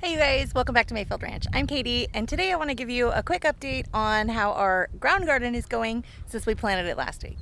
Hey you guys, welcome back to Mayfield Ranch. I'm Katie, and today I want to give you a quick update on how our ground garden is going since we planted it last week.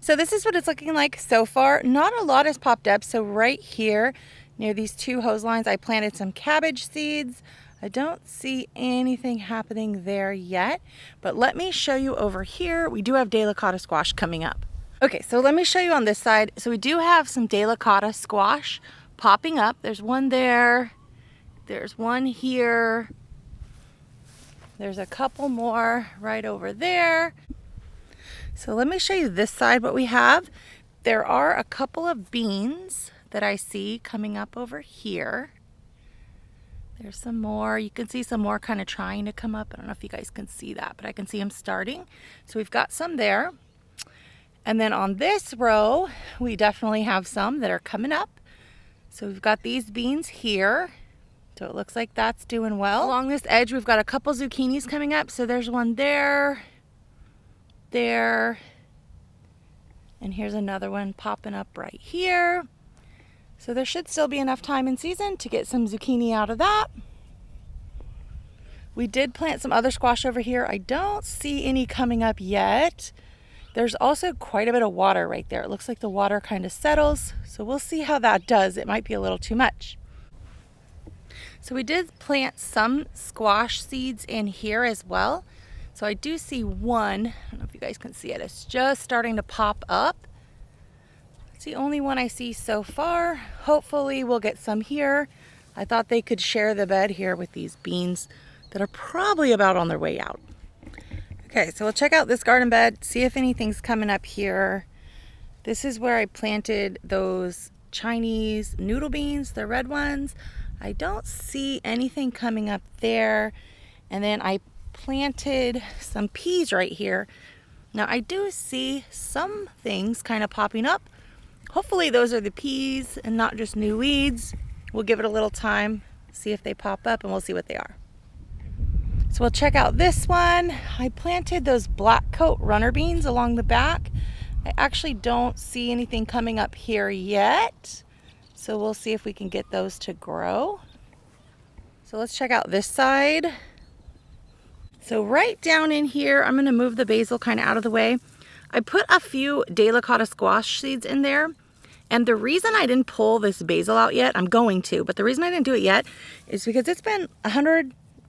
So this is what it's looking like so far. Not a lot has popped up. So right here near these two hose lines, I planted some cabbage seeds. I don't see anything happening there yet, but let me show you over here. We do have delicata squash coming up. Okay, so let me show you on this side. So we do have some delicata squash popping up. There's one there. There's one here. There's a couple more right over there. So let me show you this side what we have. There are a couple of beans that I see coming up over here. There's some more. You can see some more kind of trying to come up. I don't know if you guys can see that, but I can see them starting. So we've got some there. And then on this row, we definitely have some that are coming up. So we've got these beans here. So it looks like that's doing well. Along this edge, we've got a couple zucchinis coming up. So there's one there. There, and here's another one popping up right here. So there should still be enough time in season to get some zucchini out of that. We did plant some other squash over here. I don't see any coming up yet. There's also quite a bit of water right there. It looks like the water kind of settles, so we'll see how that does. It might be a little too much. So we did plant some squash seeds in here as well. So I do see one, I don't know if you guys can see it, it's just starting to pop up. It's the only one I see so far. Hopefully we'll get some here. I thought they could share the bed here with these beans that are probably about on their way out. Okay, so we'll check out this garden bed, see if anything's coming up here. This is where I planted those Chinese noodle beans, the red ones. I don't see anything coming up there. And then I planted some peas right here. Now I do see some things kind of popping up. Hopefully those are the peas and not just new weeds. We'll give it a little time, see if they pop up, and we'll see what they are. So we'll check out this one. I planted those black coat runner beans along the back. I actually don't see anything coming up here yet. So we'll see if we can get those to grow. So let's check out this side. So right down in here, I'm going to move the basil kind of out of the way. I put a few delicata squash seeds in there. And the reason I didn't pull this basil out yet, I'm going to, but the reason I didn't do it yet is because it's been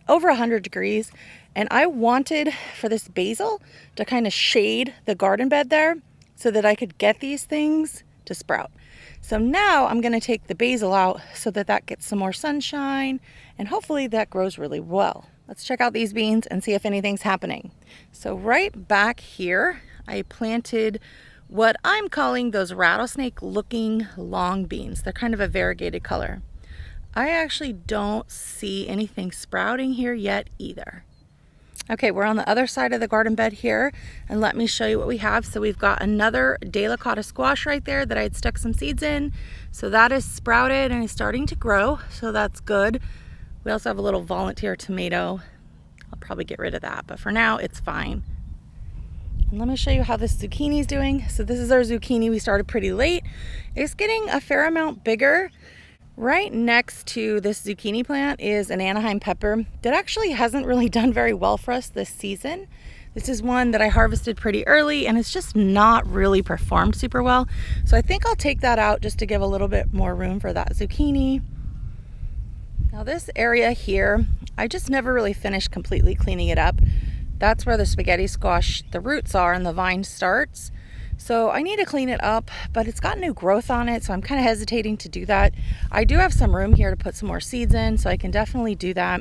over 100 degrees. And I wanted for this basil to kind of shade the garden bed there so that I could get these things to sprout. So now I'm going to take the basil out so that that gets some more sunshine and hopefully that grows really well. Let's check out these beans and see if anything's happening. So right back here, I planted what I'm calling those rattlesnake looking long beans. They're kind of a variegated color. I actually don't see anything sprouting here yet either. Okay, we're on the other side of the garden bed here, and let me show you what we have. So we've got another delicata squash right there that I had stuck some seeds in. So that is sprouted and is starting to grow, so that's good. We also have a little volunteer tomato. I'll probably get rid of that, but for now it's fine. And let me show you how this zucchini is doing. So this is our zucchini. We started pretty late. It's getting a fair amount bigger. Right next to this zucchini plant is an Anaheim pepper that actually hasn't really done very well for us this season. This is one that I harvested pretty early and it's just not really performed super well. So I think I'll take that out just to give a little bit more room for that zucchini. Now this area here, I just never really finished completely cleaning it up. That's where the spaghetti squash, the roots are and the vine starts. So I need to clean it up, but it's got new growth on it, so I'm kind of hesitating to do that. I do have some room here to put some more seeds in, so I can definitely do that.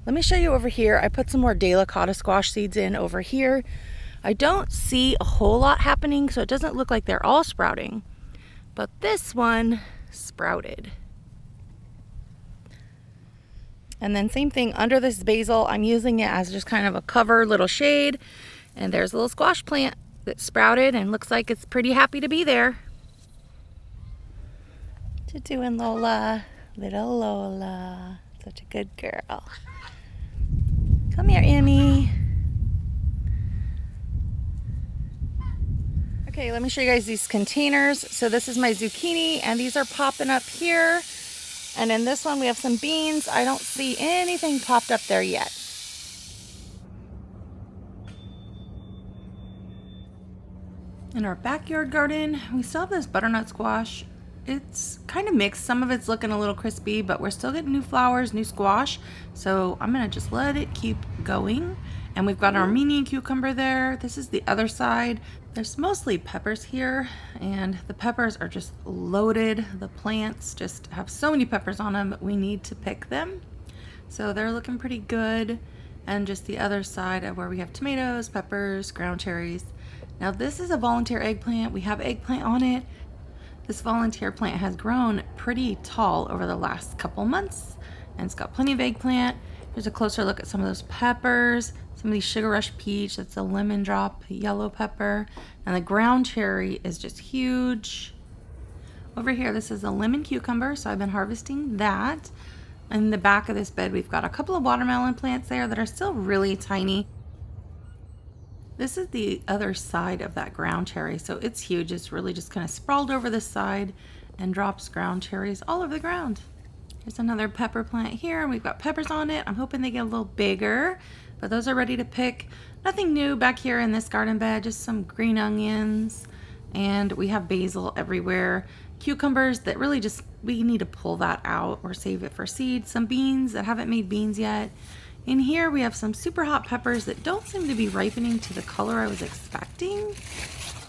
Let me show you over here. I put some more delicata squash seeds in over here. I don't see a whole lot happening, so it doesn't look like they're all sprouting. But this one sprouted. And then same thing under this basil, I'm using it as just kind of a cover, little shade. And there's a little squash plant that sprouted and looks like it's pretty happy to be there. What you doing, Lola? Little Lola. Such a good girl. Come here, Emmy. Okay, let me show you guys these containers. So this is my zucchini, and these are popping up here. And in this one, we have some beans. I don't see anything popped up there yet. In our backyard garden, we still have this butternut squash. It's kind of mixed. Some of it's looking a little crispy, but we're still getting new flowers, new squash. So I'm gonna just let it keep going. And we've got an Armenian cucumber there. This is the other side. There's mostly peppers here, and the peppers are just loaded. The plants just have so many peppers on them, we need to pick them. So they're looking pretty good. And just the other side of where we have tomatoes, peppers, ground cherries. Now this is a volunteer eggplant. We have eggplant on it. This volunteer plant has grown pretty tall over the last couple months, and it's got plenty of eggplant. Here's a closer look at some of those peppers, some of these sugar rush peach, that's a lemon drop yellow pepper, and the ground cherry is just huge. Over here, this is a lemon cucumber, so I've been harvesting that. In the back of this bed, we've got a couple of watermelon plants there that are still really tiny. This is the other side of that ground cherry, so it's huge. It's really just kind of sprawled over this side and drops ground cherries all over the ground. Here's another pepper plant here, and we've got peppers on it. I'm hoping they get a little bigger, but those are ready to pick. Nothing new back here in this garden bed, just some green onions, and we have basil everywhere. Cucumbers that really just, we need to pull that out or save it for seed. Some beans that haven't made beans yet. In here we have some super hot peppers that don't seem to be ripening to the color I was expecting.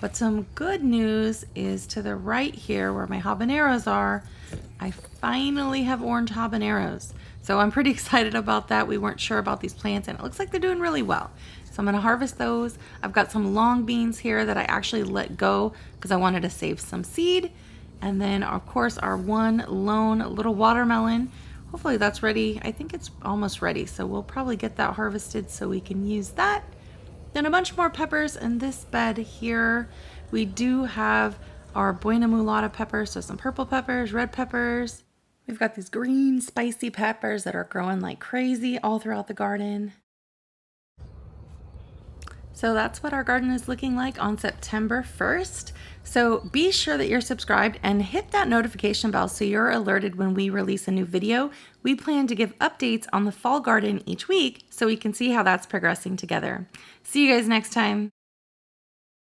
But some good news is to the right here where my habaneros are, I finally have orange habaneros. So I'm pretty excited about that. We weren't sure about these plants, and it looks like they're doing really well. So I'm gonna harvest those. I've got some long beans here that I actually let go because I wanted to save some seed. And then of course our one lone little watermelon. Hopefully that's ready. I think it's almost ready, so we'll probably get that harvested so we can use that. Then a bunch more peppers in this bed here. We do have our Buena Mulata peppers, so some purple peppers, red peppers. We've got these green spicy peppers that are growing like crazy all throughout the garden. So that's what our garden is looking like on September 1st. So be sure that you're subscribed and hit that notification bell so you're alerted when we release a new video. We plan to give updates on the fall garden each week so we can see how that's progressing together. See you guys next time.